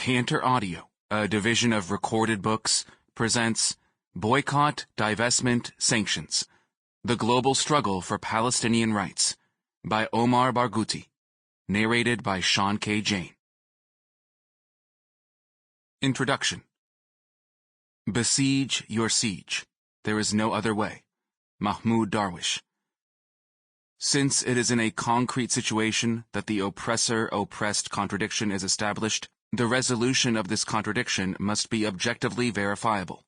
Cantor Audio, a division of Recorded Books, presents Boycott, Divestment, Sanctions, The Global Struggle for Palestinian Rights, by Omar Barghouti, narrated by Shawn K. Jain. Introduction. Besiege your siege. There is no other way. Mahmoud Darwish. Since it is in a concrete situation that the oppressor-oppressed contradiction is established, the resolution of this contradiction must be objectively verifiable.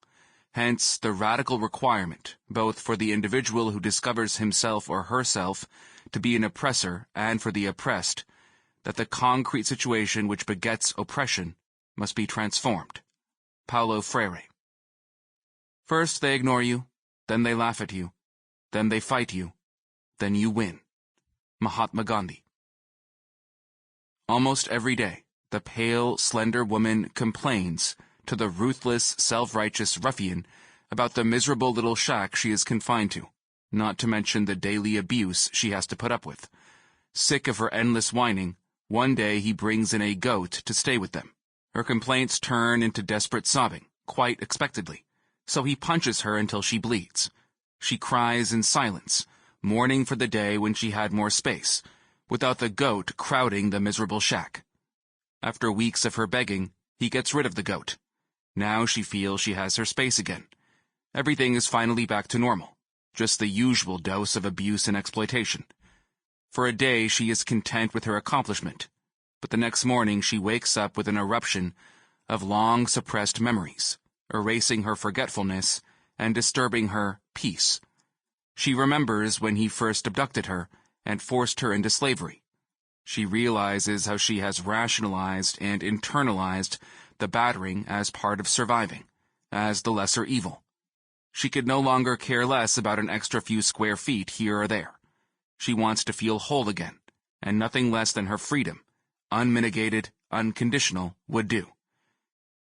Hence, the radical requirement, both for the individual who discovers himself or herself to be an oppressor and for the oppressed, that the concrete situation which begets oppression must be transformed. Paulo Freire. First they ignore you, then they laugh at you, then they fight you, then you win. Mahatma Gandhi. Almost every day, the pale, slender woman complains to the ruthless, self-righteous ruffian about the miserable little shack she is confined to, not to mention the daily abuse she has to put up with. Sick of her endless whining, one day he brings in a goat to stay with them. Her complaints turn into desperate sobbing, quite expectedly, so he punches her until she bleeds. She cries in silence, mourning for the day when she had more space, without the goat crowding the miserable shack. After weeks of her begging, he gets rid of the goat. Now she feels she has her space again. Everything is finally back to normal, just the usual dose of abuse and exploitation. For a day she is content with her accomplishment, but the next morning she wakes up with an eruption of long-suppressed memories, erasing her forgetfulness and disturbing her peace. She remembers when he first abducted her and forced her into slavery. She realizes how she has rationalized and internalized the battering as part of surviving, as the lesser evil. She could no longer care less about an extra few square feet here or there. She wants to feel whole again, and nothing less than her freedom, unmitigated, unconditional, would do.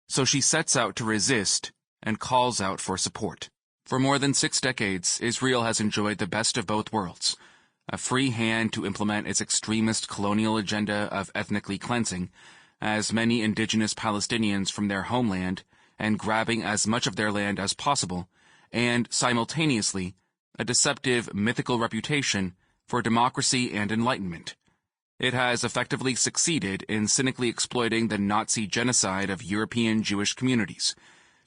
So she sets out to resist and calls out for support. For more than 6 decades, Israel has enjoyed the best of both worlds. A free hand to implement its extremist colonial agenda of ethnically cleansing as many indigenous Palestinians from their homeland and grabbing as much of their land as possible, and simultaneously a deceptive mythical reputation for democracy and enlightenment. It has effectively succeeded in cynically exploiting the Nazi genocide of European Jewish communities,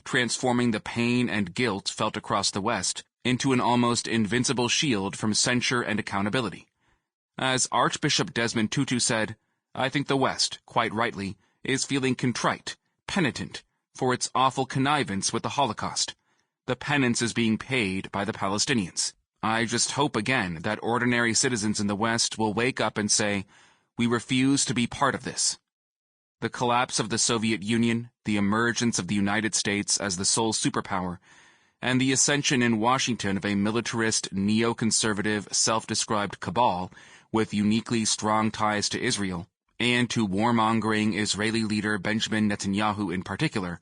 transforming the pain and guilt felt across the West into an almost invincible shield from censure and accountability. As Archbishop Desmond Tutu said, I think the West, quite rightly, is feeling contrite, penitent, for its awful connivance with the Holocaust. The penance is being paid by the Palestinians. I just hope again that ordinary citizens in the West will wake up and say, we refuse to be part of this. The collapse of the Soviet Union, the emergence of the United States as the sole superpower, and the ascension in Washington of a militarist, neoconservative, self-described cabal with uniquely strong ties to Israel, and to warmongering Israeli leader Benjamin Netanyahu in particular,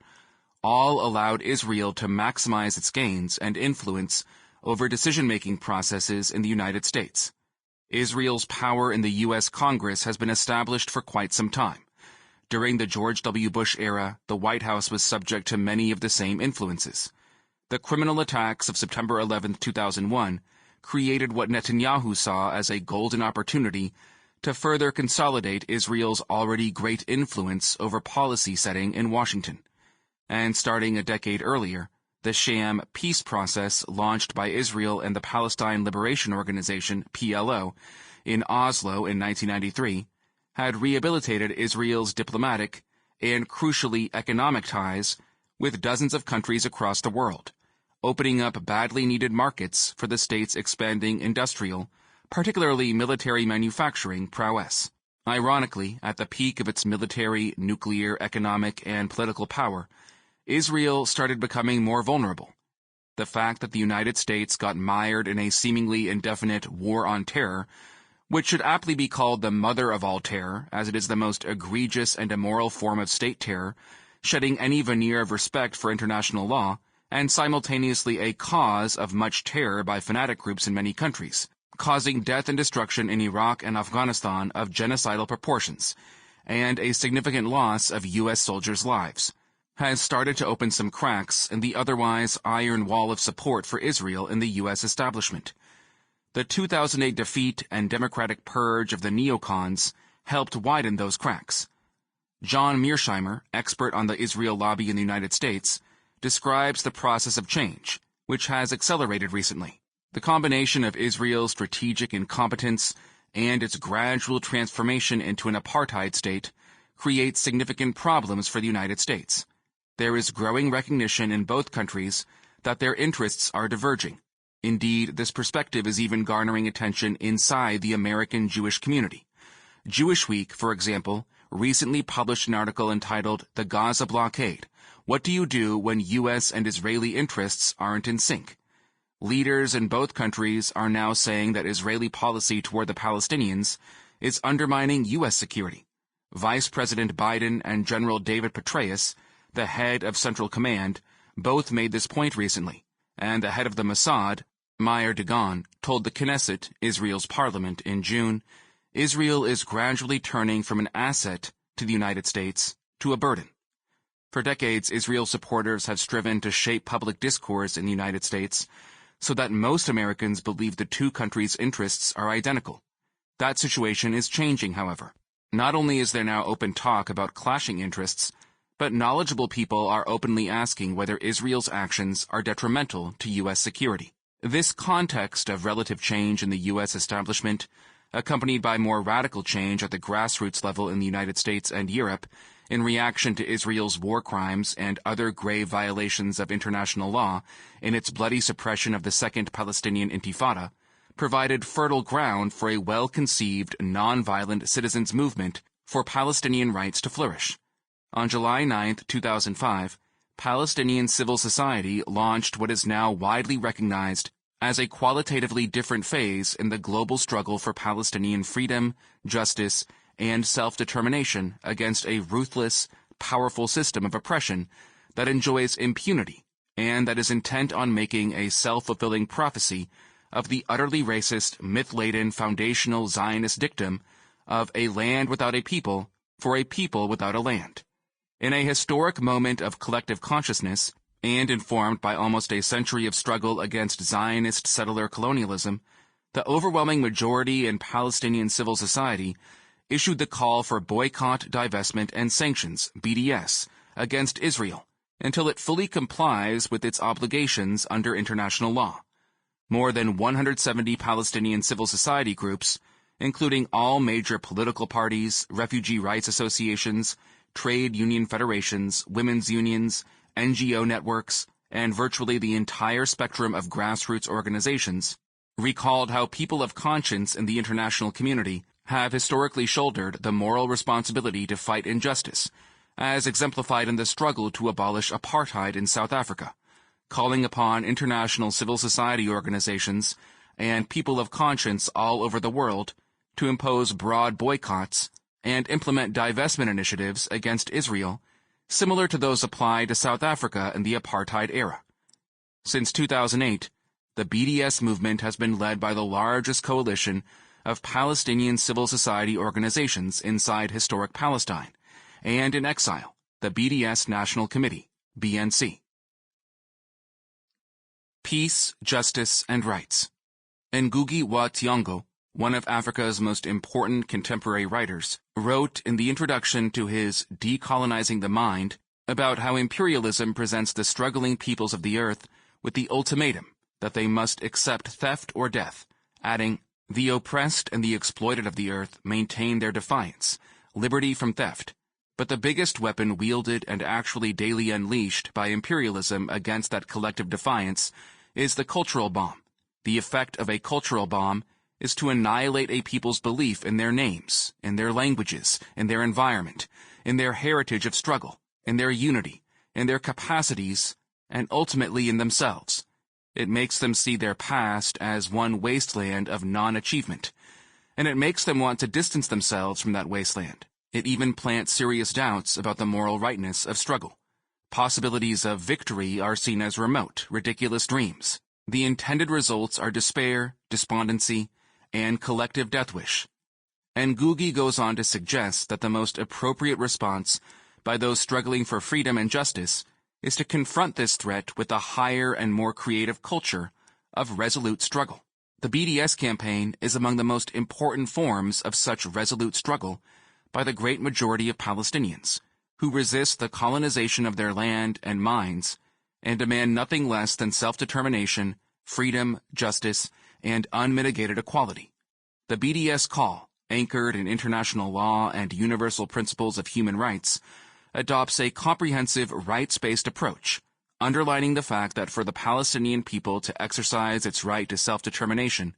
all allowed Israel to maximize its gains and influence over decision-making processes in the United States. Israel's power in the U.S. Congress has been established for quite some time. During the George W. Bush era, the White House was subject to many of the same influences. The criminal attacks of September 11, 2001, created what Netanyahu saw as a golden opportunity to further consolidate Israel's already great influence over policy setting in Washington. And starting a decade earlier, the sham peace process launched by Israel and the Palestine Liberation Organization, PLO, in Oslo in 1993, had rehabilitated Israel's diplomatic and, crucially, economic ties with dozens of countries across the world, opening up badly needed markets for the state's expanding industrial, particularly military manufacturing prowess. Ironically, at the peak of its military, nuclear, economic, and political power, Israel started becoming more vulnerable. The fact that the United States got mired in a seemingly indefinite war on terror, which should aptly be called the mother of all terror, as it is the most egregious and immoral form of state terror, shedding any veneer of respect for international law, and simultaneously a cause of much terror by fanatic groups in many countries, causing death and destruction in Iraq and Afghanistan of genocidal proportions, and a significant loss of U.S. soldiers' lives, has started to open some cracks in the otherwise iron wall of support for Israel in the U.S. establishment. The 2008 defeat and democratic purge of the neocons helped widen those cracks. John Mearsheimer, expert on the Israel lobby in the United States, describes the process of change, which has accelerated recently. The combination of Israel's strategic incompetence and its gradual transformation into an apartheid state creates significant problems for the United States. There is growing recognition in both countries that their interests are diverging. Indeed, this perspective is even garnering attention inside the American Jewish community. Jewish Week, for example, recently published an article entitled "The Gaza Blockade: What Do You Do When U.S. and Israeli Interests Aren't in Sync?" Leaders in both countries are now saying that Israeli policy toward the Palestinians is undermining U.S. security. Vice President Biden and General David Petraeus, the head of Central Command, both made this point recently, and the head of the Mossad, Meir Dagan, told the Knesset, Israel's parliament, in June, Israel is gradually turning from an asset to the United States to a burden. For decades, Israel supporters have striven to shape public discourse in the United States so that most Americans believe the two countries' interests are identical. That situation is changing, however. Not only is there now open talk about clashing interests, but knowledgeable people are openly asking whether Israel's actions are detrimental to U.S. security. This context of relative change in the U.S. establishment, accompanied by more radical change at the grassroots level in the United States and Europe, in reaction to Israel's war crimes and other grave violations of international law in its bloody suppression of the Second Palestinian Intifada, provided fertile ground for a well-conceived, non-violent citizens' movement for Palestinian rights to flourish. On July 9, 2005, Palestinian Civil Society launched what is now widely recognized as a qualitatively different phase in the global struggle for Palestinian freedom, justice, and self-determination against a ruthless, powerful system of oppression that enjoys impunity and that is intent on making a self-fulfilling prophecy of the utterly racist, myth-laden foundational Zionist dictum of a land without a people for a people without a land. In a historic moment of collective consciousness, and informed by almost a century of struggle against Zionist settler colonialism, the overwhelming majority in Palestinian civil society issued the call for boycott, divestment, and sanctions, BDS, against Israel until it fully complies with its obligations under international law. More than 170 Palestinian civil society groups, including all major political parties, refugee rights associations, trade union federations, women's unions, NGO networks, and virtually the entire spectrum of grassroots organizations, recalled how people of conscience in the international community have historically shouldered the moral responsibility to fight injustice, as exemplified in the struggle to abolish apartheid in South Africa, calling upon international civil society organizations and people of conscience all over the world to impose broad boycotts and implement divestment initiatives against Israel, similar to those applied to South Africa in the apartheid era. Since 2008, the BDS movement has been led by the largest coalition of Palestinian civil society organizations inside historic Palestine, and in exile, the BDS National Committee, BNC. Peace, Justice, and Rights. Ngugi wa Thiong'o, one of Africa's most important contemporary writers, wrote in the introduction to his Decolonizing the Mind about how imperialism presents the struggling peoples of the earth with the ultimatum that they must accept theft or death, adding, "The oppressed and the exploited of the earth maintain their defiance, liberty from theft, but the biggest weapon wielded and actually daily unleashed by imperialism against that collective defiance is the cultural bomb. The effect of a cultural bomb is to annihilate a people's belief in their names, in their languages, in their environment, in their heritage of struggle, in their unity, in their capacities, and ultimately in themselves. It makes them see their past as one wasteland of non-achievement, and it makes them want to distance themselves from that wasteland. It even plants serious doubts about the moral rightness of struggle. Possibilities of victory are seen as remote, ridiculous dreams. The intended results are despair, despondency, and collective death wish. And Gugi goes on to suggest that the most appropriate response by those struggling for freedom and justice is to confront this threat with a higher and more creative culture of resolute struggle. The BDS campaign is among the most important forms of such resolute struggle by the great majority of Palestinians, who resist the colonization of their land and minds and demand nothing less than self-determination, freedom, justice, and unmitigated equality. The BDS call, anchored in international law and universal principles of human rights, adopts a comprehensive rights-based approach, underlining the fact that for the Palestinian people to exercise its right to self-determination,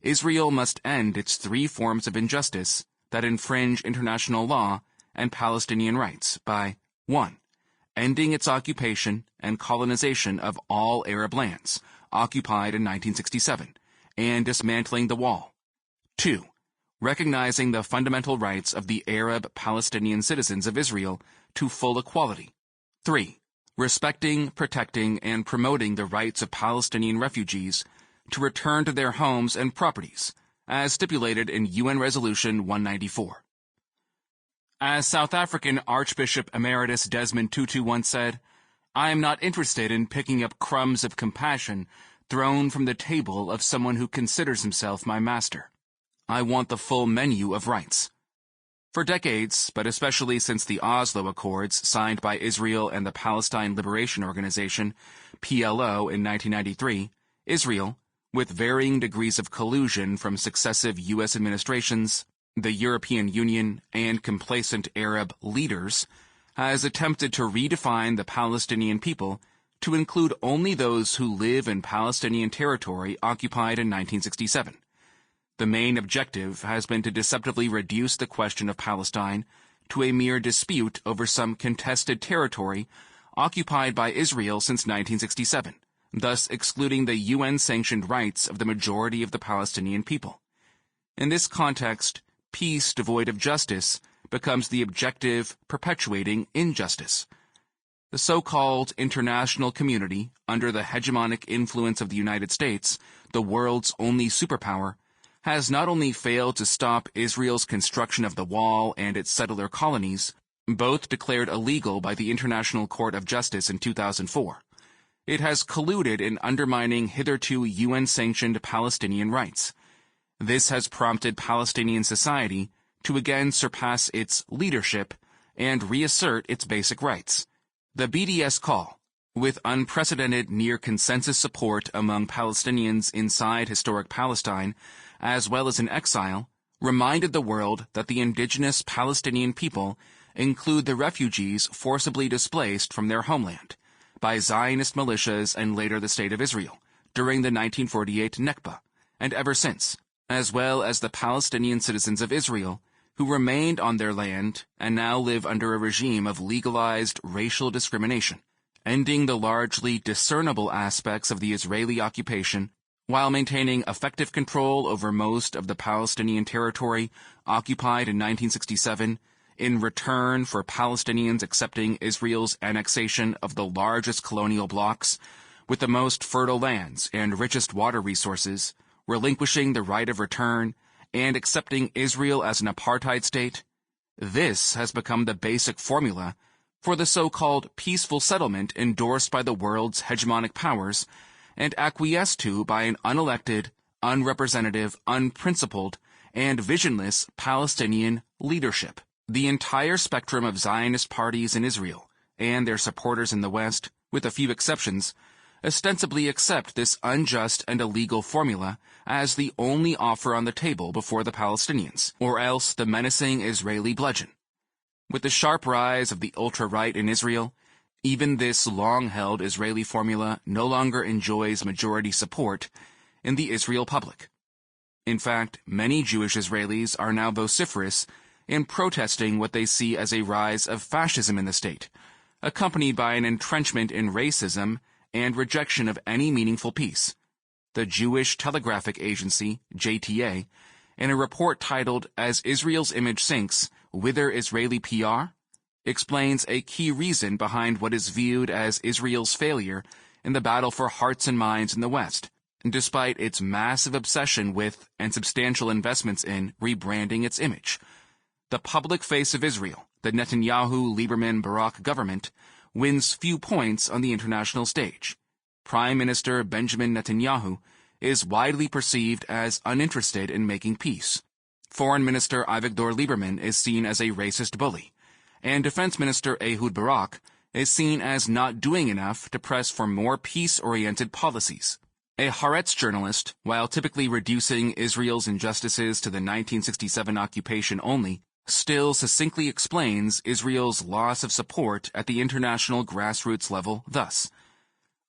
Israel must end its three forms of injustice that infringe international law and Palestinian rights by 1. Ending its occupation and colonization of all Arab lands occupied in 1967 and dismantling the wall. 2. Recognizing the fundamental rights of the Arab Palestinian citizens of Israel to full equality. 3. Respecting, protecting, and promoting the rights of Palestinian refugees to return to their homes and properties, as stipulated in UN Resolution 194. As South African Archbishop Emeritus Desmond Tutu once said, "I am not interested in picking up crumbs of compassion thrown from the table of someone who considers himself my master. I want the full menu of rights." For decades, but especially since the Oslo Accords signed by Israel and the Palestine Liberation Organization, PLO, in 1993, Israel, with varying degrees of collusion from successive U.S. administrations, the European Union, and complacent Arab leaders, has attempted to redefine the Palestinian people to include only those who live in Palestinian territory occupied in 1967. The main objective has been to deceptively reduce the question of Palestine to a mere dispute over some contested territory occupied by Israel since 1967, thus excluding the UN-sanctioned rights of the majority of the Palestinian people. In this context, peace devoid of justice becomes the objective perpetuating injustice. The so-called international community, under the hegemonic influence of the United States, the world's only superpower, has not only failed to stop Israel's construction of the wall and its settler colonies, both declared illegal by the International Court of Justice in 2004, it has colluded in undermining hitherto UN-sanctioned Palestinian rights. This has prompted Palestinian society to again surpass its leadership and reassert its basic rights. The BDS call, with unprecedented near-consensus support among Palestinians inside historic Palestine, as well as in exile, reminded the world that the indigenous Palestinian people include the refugees forcibly displaced from their homeland by Zionist militias and later the State of Israel during the 1948 Nakba, and ever since, as well as the Palestinian citizens of Israel who remained on their land and now live under a regime of legalized racial discrimination, ending the largely discernible aspects of the Israeli occupation while maintaining effective control over most of the Palestinian territory occupied in 1967 in return for Palestinians accepting Israel's annexation of the largest colonial blocks with the most fertile lands and richest water resources, relinquishing the right of return, and accepting Israel as an apartheid state. This has become the basic formula for the so-called peaceful settlement endorsed by the world's hegemonic powers and acquiesced to by an unelected, unrepresentative, unprincipled, and visionless Palestinian leadership. The entire spectrum of Zionist parties in Israel, and their supporters in the West, with a few exceptions, ostensibly accept this unjust and illegal formula as the only offer on the table before the Palestinians, or else the menacing Israeli bludgeon. With the sharp rise of the ultra-right in Israel, even this long-held Israeli formula no longer enjoys majority support in the Israel public. In fact, many Jewish Israelis are now vociferous in protesting what they see as a rise of fascism in the state, accompanied by an entrenchment in racism and rejection of any meaningful peace. The Jewish Telegraphic Agency, JTA, in a report titled "As Israel's Image Sinks, Whither Israeli PR?" explains a key reason behind what is viewed as Israel's failure in the battle for hearts and minds in the West, despite its massive obsession with and substantial investments in rebranding its image. The public face of Israel, the Netanyahu-Lieberman-Barak government, wins few points on the international stage. Prime Minister Benjamin Netanyahu is widely perceived as uninterested in making peace. Foreign Minister Avigdor Lieberman is seen as a racist bully, and Defense Minister Ehud Barak is seen as not doing enough to press for more peace-oriented policies. A Haaretz journalist, while typically reducing Israel's injustices to the 1967 occupation only, still succinctly explains Israel's loss of support at the international grassroots level thus: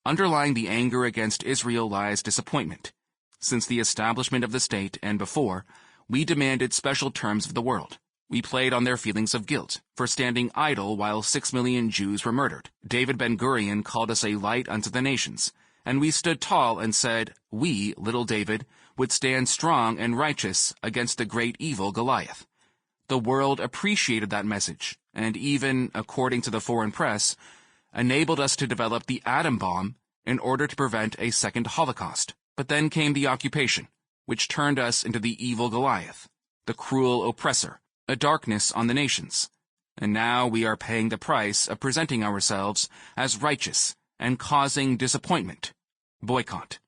underlying the anger against Israel lies disappointment. Since the establishment of the state and before, we demanded special terms of the world. We played on their feelings of guilt for standing idle while 6 million Jews were murdered. David Ben-Gurion called us a light unto the nations, and we stood tall and said, we, little David, would stand strong and righteous against the great evil Goliath. The world appreciated that message, and even, according to the foreign press, enabled us to develop the atom bomb in order to prevent a second Holocaust. But then came the occupation, which turned us into the evil Goliath, the cruel oppressor, a darkness on the nations. And now we are paying the price of presenting ourselves as righteous and causing disappointment. Boycott.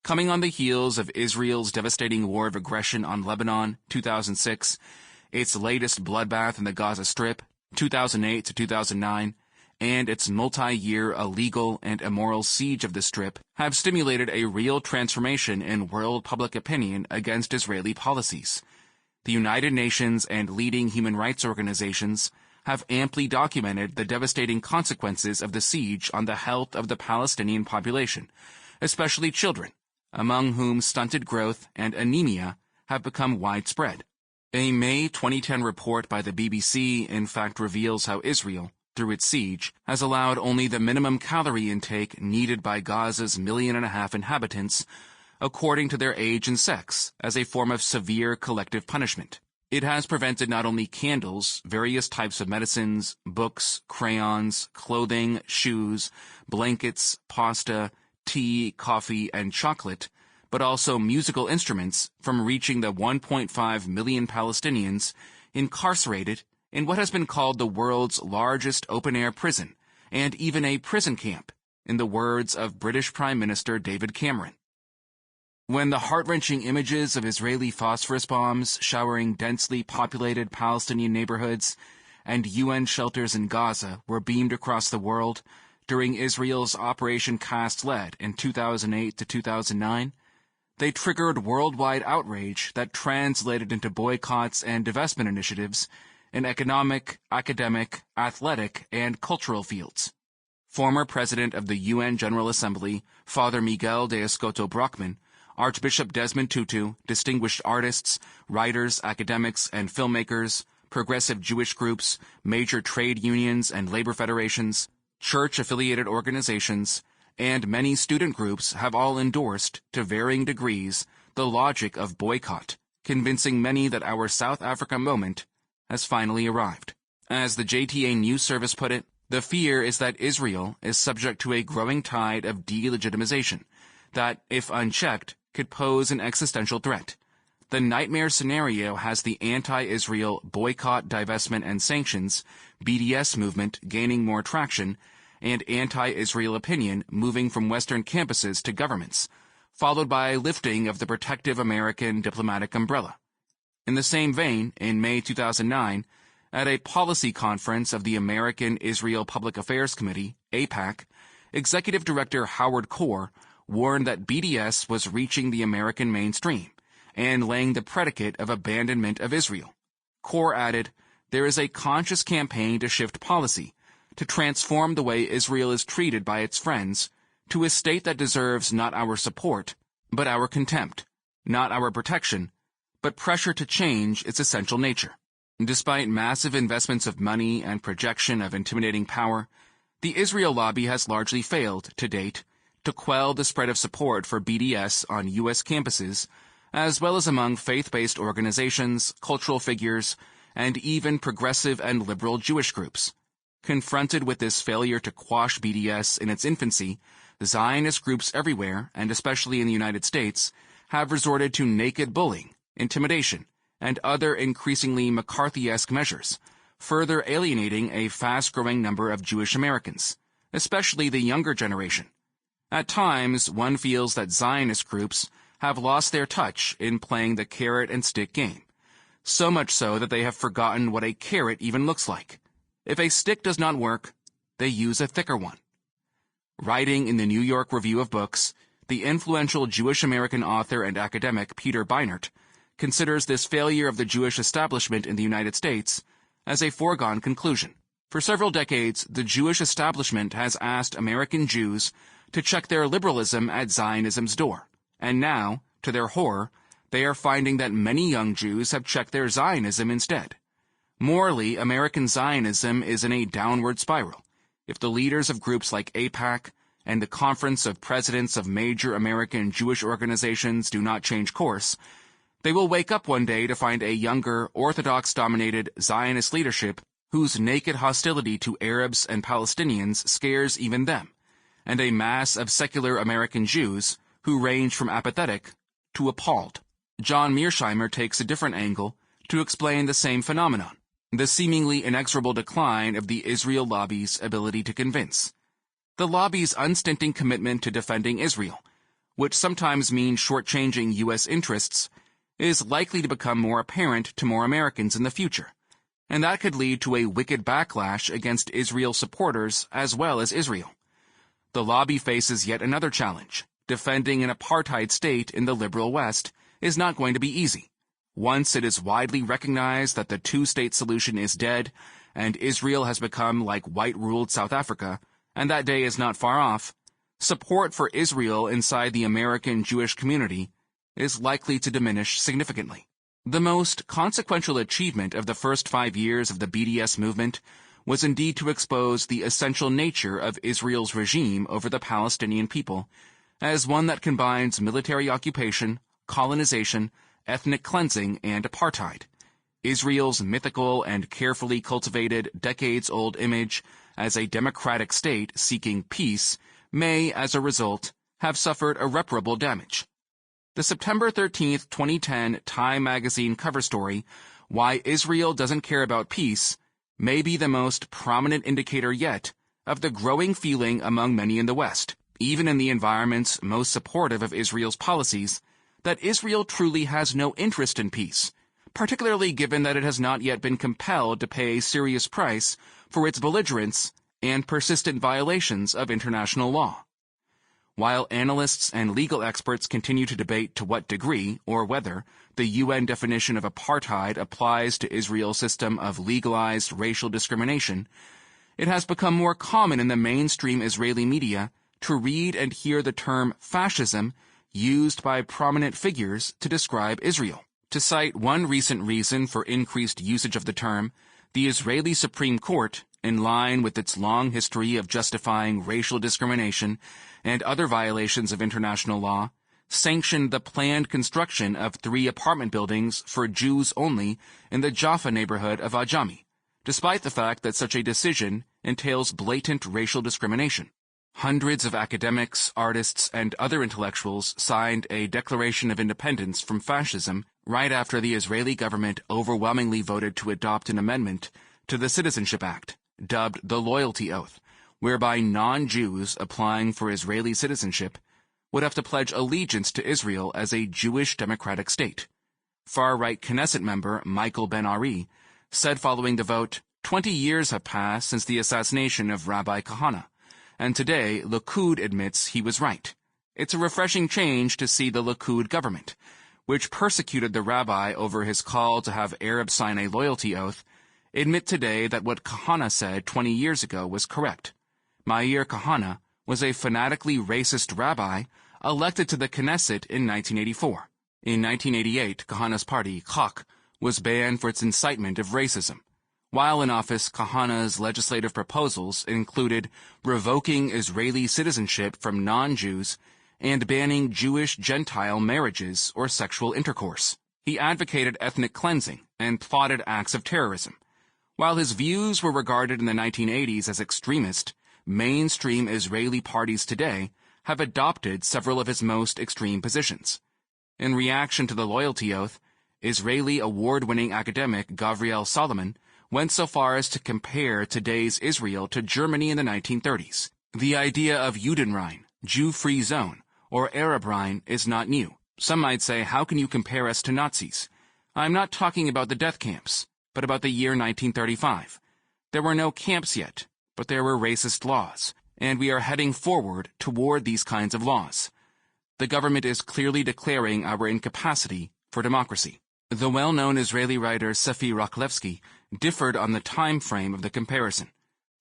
Coming on the heels of Israel's devastating war of aggression on Lebanon, 2006, its latest bloodbath in the Gaza Strip, 2008 to 2009, and its multi-year illegal and immoral siege of the Strip have stimulated a real transformation in world public opinion against Israeli policies. The United Nations and leading human rights organizations have amply documented the devastating consequences of the siege on the health of the Palestinian population, especially children, among whom stunted growth and anemia have become widespread. A May 2010 report by the BBC in fact reveals how Israel, through its siege, has allowed only the minimum calorie intake needed by Gaza's 1.5 million inhabitants, according to their age and sex, as a form of severe collective punishment. It has prevented not only candles, various types of medicines, books, crayons, clothing, shoes, blankets, pasta, tea, coffee, and chocolate, but also musical instruments from reaching the 1.5 million Palestinians incarcerated in what has been called the world's largest open-air prison, and even a prison camp, in the words of British Prime Minister David Cameron. When the heart-wrenching images of Israeli phosphorus bombs showering densely populated Palestinian neighborhoods and UN shelters in Gaza were beamed across the world during Israel's Operation Cast Lead in 2008 to 2009, they triggered worldwide outrage that translated into boycotts and divestment initiatives in economic, academic, athletic, and cultural fields. Former President of the UN General Assembly, Father Miguel de Escoto Brockman, Archbishop Desmond Tutu, distinguished artists, writers, academics, and filmmakers, progressive Jewish groups, major trade unions and labor federations, church-affiliated organizations, and many student groups have all endorsed, to varying degrees, the logic of boycott, convincing many that our South Africa moment has finally arrived. As the JTA News Service put it, the fear is that Israel is subject to a growing tide of delegitimization that, if unchecked, could pose an existential threat. The nightmare scenario has the anti-Israel boycott, divestment, and sanctions (BDS) movement gaining more traction, and anti-Israel opinion moving from Western campuses to governments, followed by lifting of the protective American diplomatic umbrella. In the same vein, in May 2009, at a policy conference of the American Israel Public Affairs Committee, AIPAC, Executive Director Howard Kaur warned that BDS was reaching the American mainstream and laying the predicate of abandonment of Israel. Kaur added, "There is a conscious campaign to shift policy, to transform the way Israel is treated by its friends, to a state that deserves not our support, but our contempt, not our protection, but pressure to change its essential nature." Despite massive investments of money and projection of intimidating power, the Israel lobby has largely failed, to date, to quell the spread of support for BDS on U.S. campuses, as well as among faith-based organizations, cultural figures, and even progressive and liberal Jewish groups. Confronted with this failure to quash BDS in its infancy, Zionist groups everywhere, and especially in the United States, have resorted to naked bullying, intimidation, and other increasingly McCarthy-esque measures, further alienating a fast-growing number of Jewish Americans, especially the younger generation. At times, one feels that Zionist groups have lost their touch in playing the carrot-and-stick game, so much so that they have forgotten what a carrot even looks like. If a stick does not work, they use a thicker one. Writing in the New York Review of Books, the influential Jewish-American author and academic Peter Beinart considers this failure of the Jewish establishment in the United States as a foregone conclusion. For several decades, the Jewish establishment has asked American Jews to check their liberalism at Zionism's door, and now, to their horror, they are finding that many young Jews have checked their Zionism instead. Morally, American Zionism is in a downward spiral. If the leaders of groups like AIPAC and the Conference of Presidents of major American Jewish organizations do not change course, they will wake up one day to find a younger, Orthodox-dominated Zionist leadership whose naked hostility to Arabs and Palestinians scares even them, and a mass of secular American Jews who range from apathetic to appalled. John Mearsheimer takes a different angle to explain the same phenomenon: the seemingly inexorable decline of the Israel lobby's ability to convince. The lobby's unstinting commitment to defending Israel, which sometimes means shortchanging U.S. interests, is likely to become more apparent to more Americans in the future, and that could lead to a wicked backlash against Israel supporters as well as Israel. The lobby faces yet another challenge. Defending an apartheid state in the liberal West is not going to be easy. Once it is widely recognized that the two-state solution is dead and Israel has become like white-ruled South Africa, and that day is not far off, support for Israel inside the American Jewish community is likely to diminish significantly. The most consequential achievement of the first 5 years of the BDS movement was indeed to expose the essential nature of Israel's regime over the Palestinian people as one that combines military occupation, colonization, ethnic cleansing, and apartheid. Israel's mythical and carefully cultivated decades-old image as a democratic state seeking peace may, as a result, have suffered irreparable damage. The September 13, 2010 Time magazine cover story, Why Israel Doesn't Care About Peace, may be the most prominent indicator yet of the growing feeling among many in the West, even in the environments most supportive of Israel's policies, that Israel truly has no interest in peace, particularly given that it has not yet been compelled to pay a serious price for its belligerence and persistent violations of international law. While analysts and legal experts continue to debate to what degree, or whether, the UN definition of apartheid applies to Israel's system of legalized racial discrimination, it has become more common in the mainstream Israeli media to read and hear the term fascism used by prominent figures to describe Israel. To cite one recent reason for increased usage of the term, the Israeli Supreme Court, in line with its long history of justifying racial discrimination and other violations of international law, sanctioned the planned construction of 3 apartment buildings for Jews only in the Jaffa neighborhood of Ajami, despite the fact that such a decision entails blatant racial discrimination. Hundreds of academics, artists, and other intellectuals signed a Declaration of Independence from fascism right after the Israeli government overwhelmingly voted to adopt an amendment to the Citizenship Act, dubbed the Loyalty Oath, whereby non-Jews applying for Israeli citizenship would have to pledge allegiance to Israel as a Jewish democratic state. Far-right Knesset member Michael Ben-Ari said following the vote, 20 years have passed since the assassination of Rabbi Kahana, and today Likud admits he was right. It's a refreshing change to see the Likud government, which persecuted the rabbi over his call to have Arabs sign a loyalty oath, admit today that what Kahana said 20 years ago was correct. Meir Kahana was a fanatically racist rabbi elected to the Knesset in 1984. In 1988, Kahana's party, Chak, was banned for its incitement of racism. While in office, Kahana's legislative proposals included revoking Israeli citizenship from non-Jews and banning Jewish-Gentile marriages or sexual intercourse. He advocated ethnic cleansing and plotted acts of terrorism. While his views were regarded in the 1980s as extremist, mainstream Israeli parties today have adopted several of his most extreme positions. In reaction to the loyalty oath, Israeli award-winning academic Gavriel Solomon went so far as to compare today's Israel to Germany in the 1930s. The idea of Judenrein, Jew-free zone, or Arab Rhine is not new. Some might say, how can you compare us to Nazis? I'm not talking about the death camps, but about the year 1935. There were no camps yet, but there were racist laws, and we are heading forward toward these kinds of laws. The government is clearly declaring our incapacity for democracy. The well-known Israeli writer Sefi Raklevsky differed on the time frame of the comparison.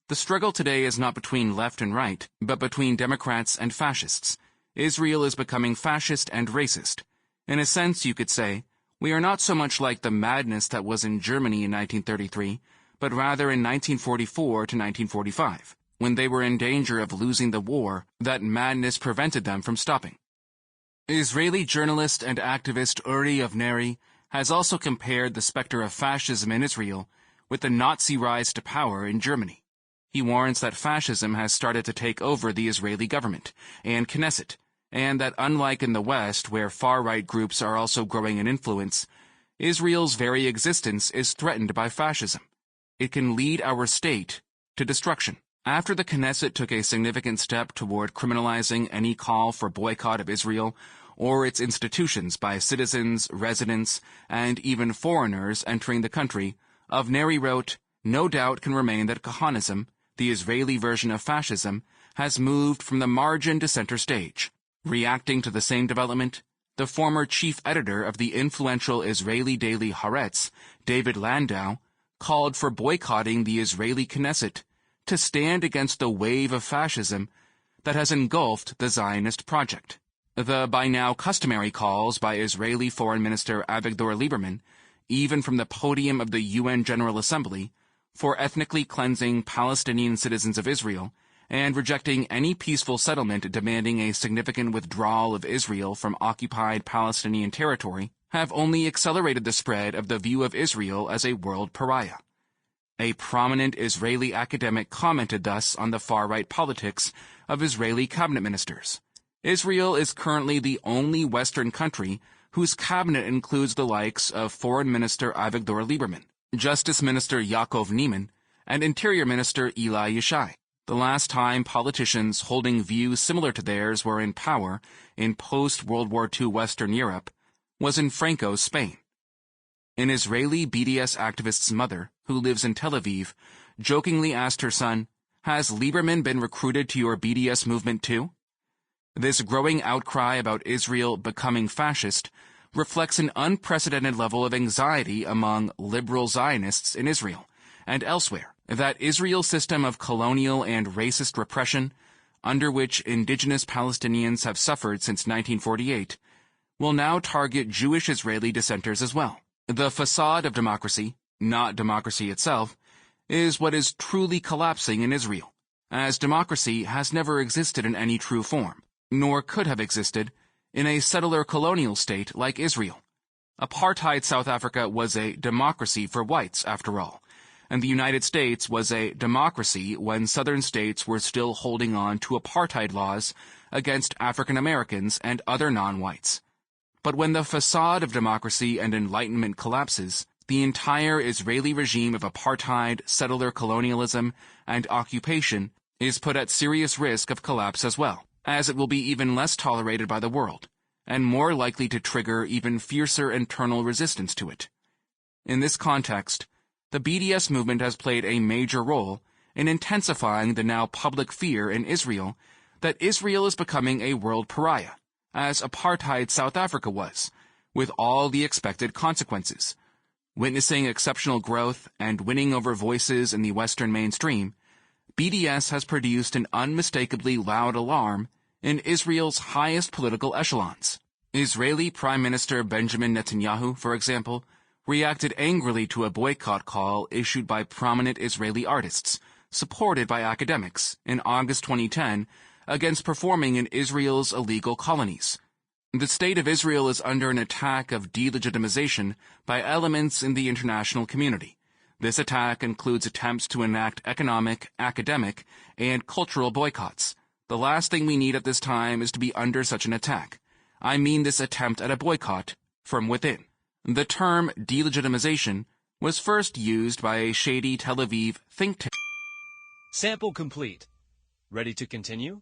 The struggle today is not between left and right, but between Democrats and fascists. Israel is becoming fascist and racist. In a sense, you could say, we are not so much like the madness that was in Germany in 1933, but rather in 1944 to 1945, when they were in danger of losing the war that madness prevented them from stopping. Israeli journalist and activist Uri Avneri has also compared the specter of fascism in Israel with the Nazi rise to power in Germany. He warns that fascism has started to take over the Israeli government and Knesset, and that unlike in the West, where far-right groups are also growing in influence, Israel's very existence is threatened by fascism. It can lead our state to destruction. After the Knesset took a significant step toward criminalizing any call for boycott of Israel or its institutions by citizens, residents, and even foreigners entering the country, Avneri wrote, "No doubt can remain that Kahanism, the Israeli version of fascism, has moved from the margin to center stage." Reacting to the same development, the former chief editor of the influential Israeli daily Haaretz, David Landau, called for boycotting the Israeli Knesset to stand against the wave of fascism that has engulfed the Zionist project. The by now customary calls by Israeli Foreign Minister Avigdor Lieberman, even from the podium of the UN General Assembly, for ethnically cleansing Palestinian citizens of Israel and rejecting any peaceful settlement demanding a significant withdrawal of Israel from occupied Palestinian territory, have only accelerated the spread of the view of Israel as a world pariah. A prominent Israeli academic commented thus on the far-right politics of Israeli cabinet ministers. Israel is currently the only Western country whose cabinet includes the likes of Foreign Minister Avigdor Lieberman, Justice Minister Yaakov Neiman, and Interior Minister Eli Yishai. The last time politicians holding views similar to theirs were in power in post-World War II Western Europe was in Franco's Spain. An Israeli BDS activist's mother, who lives in Tel Aviv, jokingly asked her son, "Has Lieberman been recruited to your BDS movement too?" This growing outcry about Israel becoming fascist reflects an unprecedented level of anxiety among liberal Zionists in Israel and elsewhere, that Israel's system of colonial and racist repression, under which indigenous Palestinians have suffered since 1948, will now target Jewish Israeli dissenters as well. The facade of democracy, not democracy itself, is what is truly collapsing in Israel, as democracy has never existed in any true form, nor could have existed in a settler colonial state like Israel. Apartheid South Africa was a democracy for whites, after all, and the United States was a democracy when southern states were still holding on to apartheid laws against African Americans and other non-whites. But when the facade of democracy and enlightenment collapses, the entire Israeli regime of apartheid, settler colonialism, and occupation is put at serious risk of collapse as well, as it will be even less tolerated by the world, and more likely to trigger even fiercer internal resistance to it. In this context, the BDS movement has played a major role in intensifying the now public fear in Israel that Israel is becoming a world pariah, as apartheid South Africa was, with all the expected consequences. Witnessing exceptional growth and winning over voices in the Western mainstream, BDS has produced an unmistakably loud alarm in Israel's highest political echelons. Israeli Prime Minister Benjamin Netanyahu, for example, reacted angrily to a boycott call issued by prominent Israeli artists, supported by academics, in August 2010 against performing in Israel's illegal colonies. The state of Israel is under an attack of delegitimization by elements in the international community. This attack includes attempts to enact economic, academic, and cultural boycotts, The last thing we need at this time is to be under such an attack. I mean this attempt at a boycott from within. The term delegitimization was first used by a shady Tel Aviv think tank. Sample complete. Ready to continue?